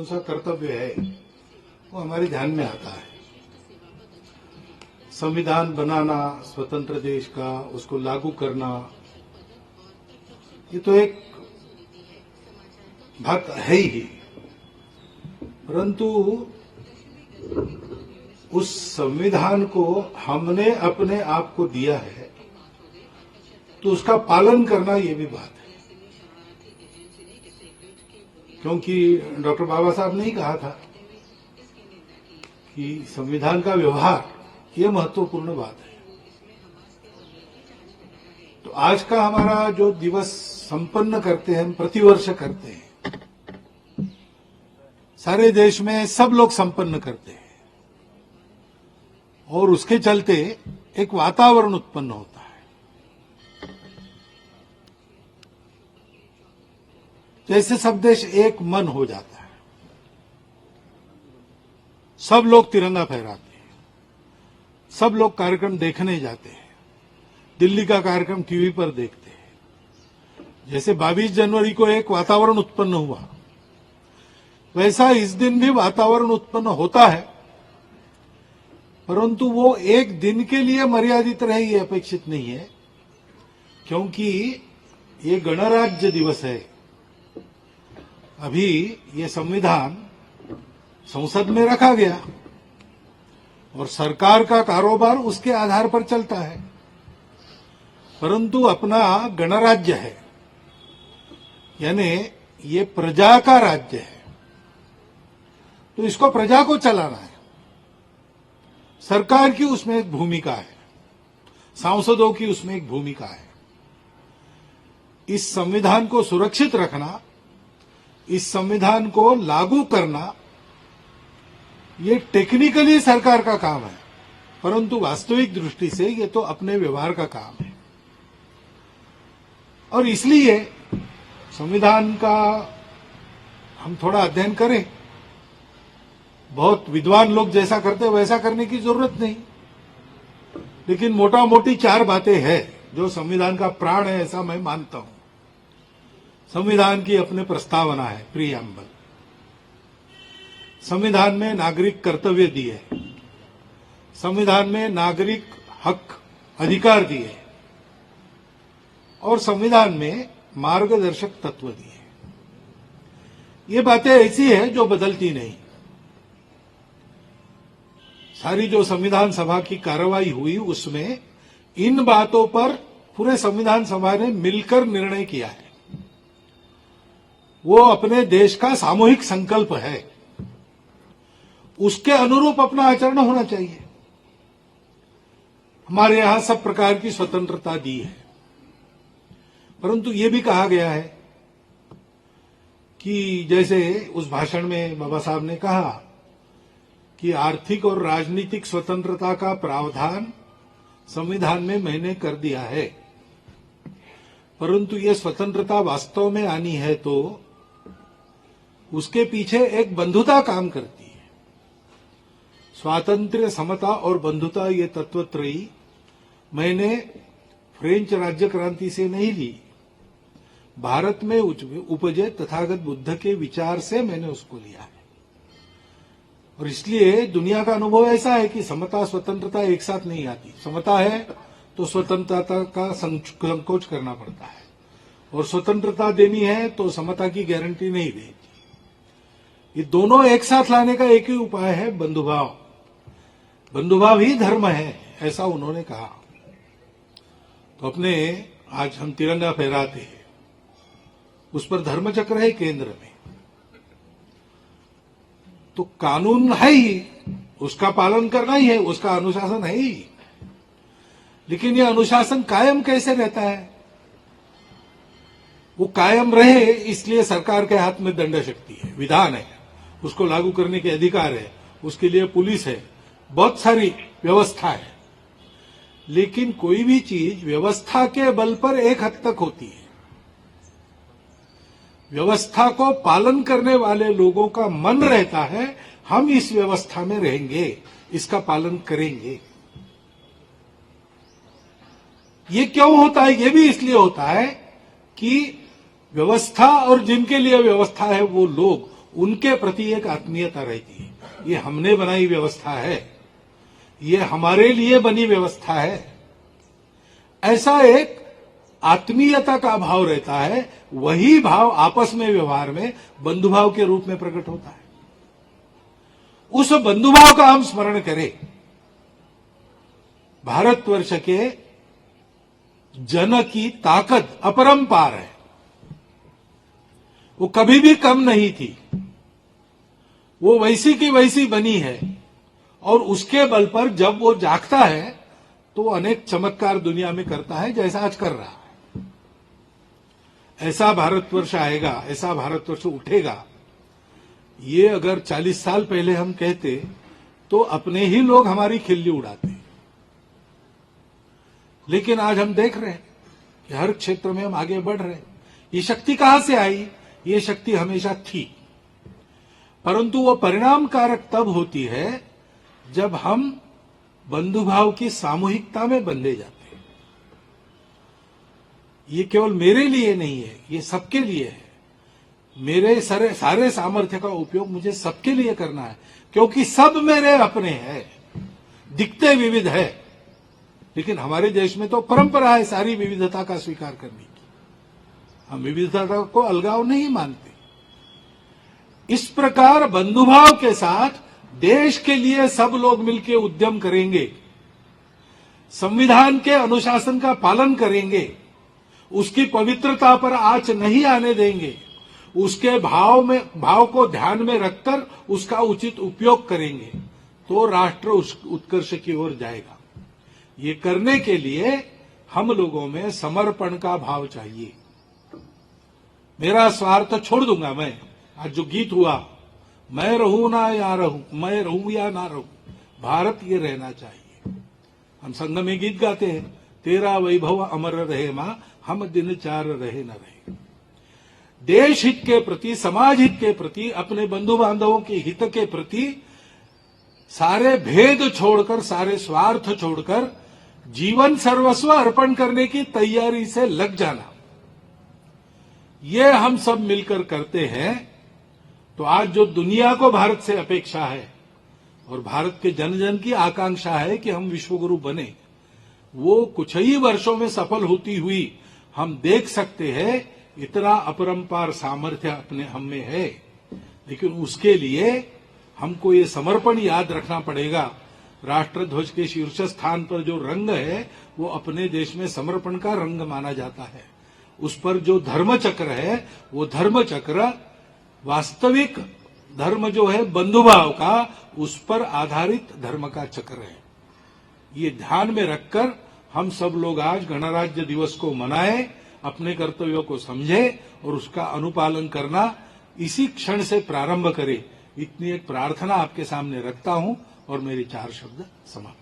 कौन सा कर्तव्य है वो हमारे ध्यान में आता है। संविधान बनाना स्वतंत्र देश का, उसको लागू करना, ये तो एक बात है ही, परंतु उस संविधान को हमने अपने आप को दिया है तो उसका पालन करना ये भी बात है। क्योंकि डॉक्टर बाबा साहब ने ही कहा था कि संविधान का व्यवहार ये महत्वपूर्ण बात है। तो आज का हमारा जो दिवस संपन्न करते हैं, हम प्रतिवर्ष करते हैं, सारे देश में सब लोग संपन्न करते हैं और उसके चलते एक वातावरण उत्पन्न होता है। जैसे सब देश एक मन हो जाता है, सब लोग तिरंगा फहराते हैं, सब लोग कार्यक्रम देखने जाते हैं, दिल्ली का कार्यक्रम टीवी पर देखते हैं। जैसे 22 जनवरी को एक वातावरण उत्पन्न हुआ, वैसा इस दिन भी वातावरण उत्पन्न होता है, परंतु वो एक दिन के लिए मर्यादित रहे ये अपेक्षित नहीं है, क्योंकि ये गणराज्य दिवस है। अभी ये संविधान संसद में रखा गया और सरकार का कारोबार उसके आधार पर चलता है, परंतु अपना गणराज्य है, यानी ये प्रजा का राज्य है, तो इसको प्रजा को चलाना है। सरकार की उसमें एक भूमिका है, सांसदों की उसमें एक भूमिका है। इस संविधान को सुरक्षित रखना, इस संविधान को लागू करना, ये टेक्निकली सरकार का काम है, परंतु वास्तविक दृष्टि से ये तो अपने व्यवहार का काम है। और इसलिए संविधान का हम थोड़ा अध्ययन करें। बहुत विद्वान लोग जैसा करते वैसा करने की जरूरत नहीं, लेकिन मोटा मोटी 4 बातें हैं जो संविधान का प्राण है, ऐसा मैं मानता हूं। संविधान की अपने प्रस्तावना है, प्रीएम्बल। संविधान में नागरिक कर्तव्य दिए, संविधान में नागरिक हक अधिकार दिए और संविधान में मार्गदर्शक तत्व दिए। ये बातें ऐसी है जो बदलती नहीं। सारी जो संविधान सभा की कार्रवाई हुई उसमें इन बातों पर पूरे संविधान सभा ने मिलकर निर्णय किया है। वो अपने देश का सामूहिक संकल्प है, उसके अनुरूप अपना आचरण होना चाहिए। हमारे यहां सब प्रकार की स्वतंत्रता दी है, परंतु ये भी कहा गया है कि जैसे उस भाषण में बाबा साहब ने कहा कि आर्थिक और राजनीतिक स्वतंत्रता का प्रावधान संविधान में मैंने कर दिया है, परंतु ये स्वतंत्रता वास्तव में आनी है तो उसके पीछे एक बंधुता काम करती है। स्वातंत्र्य, समता और बंधुता ये तत्वत्रयी मैंने फ्रेंच राज्य क्रांति से नहीं ली, भारत में उपजे तथागत बुद्ध के विचार से मैंने उसको लिया है। और इसलिए दुनिया का अनुभव ऐसा है कि समता स्वतंत्रता एक साथ नहीं आती। समता है तो स्वतंत्रता का संकोच करना पड़ता है, और स्वतंत्रता देनी है तो समता की गारंटी नहीं देती। ये दोनों एक साथ लाने का एक ही उपाय है, बंधुभाव। बंधुभाव ही धर्म है, ऐसा उन्होंने कहा। तो अपने आज हम तिरंगा फहराते हैं, उस पर धर्मचक्र है केंद्र में, तो कानून है ही, उसका पालन करना ही है, उसका अनुशासन है ही। लेकिन यह अनुशासन कायम कैसे रहता है? वो कायम रहे इसलिए सरकार के हाथ में दंड शक्ति है, विधान है, उसको लागू करने के अधिकार है, उसके लिए पुलिस है, बहुत सारी व्यवस्था है। लेकिन कोई भी चीज व्यवस्था के बल पर एक हद तक होती है। व्यवस्था को पालन करने वाले लोगों का मन रहता है, हम इस व्यवस्था में रहेंगे, इसका पालन करेंगे। ये क्यों होता है? ये भी इसलिए होता है कि व्यवस्था और जिनके लिए व्यवस्था है वो लोग उनके प्रति एक आत्मीयता रहती है। ये हमने बनाई व्यवस्था है, ये हमारे लिए बनी व्यवस्था है। ऐसा एक आत्मीयता का भाव रहता है, वही भाव आपस में व्यवहार में बंधुभाव के रूप में प्रकट होता है। उस बंधुभाव का हम स्मरण करें। भारतवर्ष के जन की ताकत अपरंपार है, वो कभी भी कम नहीं थी, वो वैसी की वैसी बनी है, और उसके बल पर जब वो जागता है तो अनेक चमत्कार दुनिया में करता है, जैसा आज कर रहा है। ऐसा भारतवर्ष आएगा, ऐसा भारतवर्ष उठेगा, ये अगर 40 साल पहले हम कहते तो अपने ही लोग हमारी खिल्ली उड़ाते। लेकिन आज हम देख रहे हैं कि हर क्षेत्र में हम आगे बढ़ रहे हैं। ये शक्ति कहां से आई? ये शक्ति हमेशा थी, परंतु वो परिणाम कारक तब होती है जब हम बंधुभाव की सामूहिकता में बंधे जाते हैं। ये केवल मेरे लिए नहीं है, ये सबके लिए है। मेरे सारे सामर्थ्य का उपयोग मुझे सबके लिए करना है, क्योंकि सब मेरे अपने हैं। दिखते विविध है, लेकिन हमारे देश में तो परंपरा है सारी विविधता का स्वीकार करने की। हम विविधता को अलगाव नहीं मानते। इस प्रकार बंधुभाव के साथ देश के लिए सब लोग मिलकर उद्यम करेंगे, संविधान के अनुशासन का पालन करेंगे, उसकी पवित्रता पर आंच नहीं आने देंगे, उसके भाव को ध्यान में रखकर उसका उचित उपयोग करेंगे, तो राष्ट्र उत्कर्ष की ओर जाएगा। ये करने के लिए हम लोगों में समर्पण का भाव चाहिए। मेरा स्वार्थ छोड़ दूंगा मैं। आज जो गीत हुआ, मैं रहूं ना या रहूं, मैं रहूं या ना रहूं, भारत ये रहना चाहिए। हम संघ में गीत गाते हैं, तेरा वैभव अमर रहे मां, हम दिन चार रहे न रहे। देश हित के प्रति, समाज हित के प्रति, अपने बंधु बांधवों के हित के प्रति सारे भेद छोड़कर, सारे स्वार्थ छोड़कर जीवन सर्वस्व अर्पण करने की तैयारी से लग जाना, ये हम सब मिलकर करते हैं। तो आज जो दुनिया को भारत से अपेक्षा है और भारत के जन जन की आकांक्षा है कि हम विश्वगुरु बने, वो कुछ ही वर्षों में सफल होती हुई हम देख सकते हैं। इतना अपरंपार सामर्थ्य अपने हम में है, लेकिन उसके लिए हमको ये समर्पण याद रखना पड़ेगा। राष्ट्रध्वज के शीर्ष स्थान पर जो रंग है वो अपने देश में समर्पण का रंग माना जाता है। उस पर जो धर्म चक्र है वो धर्म चक्र वास्तविक धर्म जो है बंधुभाव का, उस पर आधारित धर्म का चक्र है। ये ध्यान में रखकर हम सब लोग आज गणराज्य दिवस को मनाएं, अपने कर्तव्यों को समझें और उसका अनुपालन करना इसी क्षण से प्रारंभ करें। इतनी एक प्रार्थना आपके सामने रखता हूं और मेरे 4 शब्द समाप्त।